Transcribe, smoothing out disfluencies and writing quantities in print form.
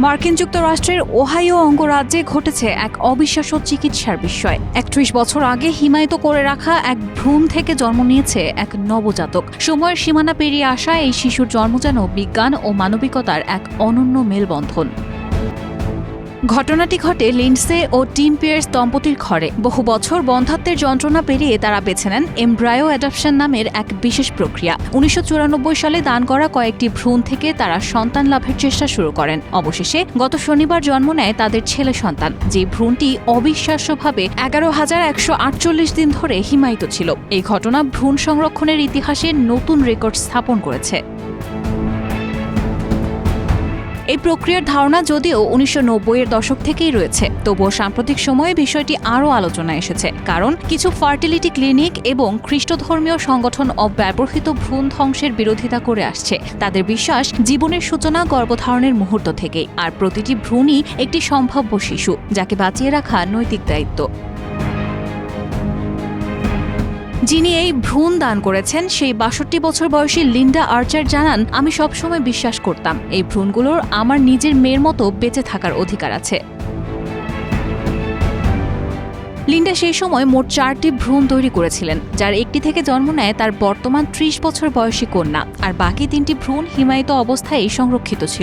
মার্কিন যুক্তরাষ্ট্রের ওহাইও অঙ্গরাজ্যে ঘটেছে এক অবিশ্বাস্য চিকিৎসার বিষয়। ৩১ বছর আগে হিমায়িত করে রাখা এক ভ্রূণ থেকে জন্ম নিয়েছে এক নবজাতক। সময়ের সীমানা পেরিয়ে আসা এই শিশুর জন্ম যেন বিজ্ঞান ও মানবিকতার এক অনন্য মেলবন্ধন। ঘটনাটি ঘটে লিন্ডসে ও টিম পিয়ার্স দম্পতির ঘরে। বহু বছর বন্ধ্যাত্বের যন্ত্রণা পেরিয়ে তারা বেছে নেন এমব্রায়ো অ্যাডপশন নামের এক বিশেষ প্রক্রিয়া। ১৯৯৪ সালে দান করা কয়েকটি ভ্রূণ থেকে তারা সন্তান লাভের চেষ্টা শুরু করেন। অবশেষে গত শনিবার জন্ম নেয় তাদের ছেলে সন্তান, যে ভ্রূণটি অবিশ্বাস্যভাবে ১১,১৪৮ দিন ধরে হিমায়িত ছিল। এই ঘটনা ভ্রূণ সংরক্ষণের ইতিহাসে নতুন রেকর্ড স্থাপন করেছে। এই প্রক্রিয়ার ধারণা যদিও ১৯৯০-এর দশক থেকেই রয়েছে, তবুও সাম্প্রতিক সময়ে বিষয়টি আরও আলোচনায় এসেছে। কারণ কিছু ফার্টিলিটি ক্লিনিক এবং খ্রিস্টধর্মীয় সংগঠন অব্যবহৃত ভ্রূণ ধ্বংসের বিরোধিতা করে আসছে। তাদের বিশ্বাস, জীবনের সূচনা গর্ভধারণের মুহূর্ত থেকেই, আর প্রতিটি ভ্রূণই একটি সম্ভাব্য শিশু, যাকে বাঁচিয়ে রাখা নৈতিক দায়িত্ব। যিনি এই ভ্রূণ দান করেছেন সেই ৬২ বছর বয়সী লিন্ডা আর্চার জানান, আমি সবসময় বিশ্বাস করতাম এই ভ্রূণগুলোর আমার নিজের মেয়ের মতো বেঁচে থাকার অধিকার আছে। লিন্ডা সেই সময় মোট ৪টি ভ্রূণ তৈরি করেছিলেন, যার একটি থেকে জন্ম নেয় তার বর্তমান ৩০ বছর বয়সী কন্যা, আর বাকি ৩টি ভ্রূণ হিমায়িত অবস্থায় সংরক্ষিত ছিল।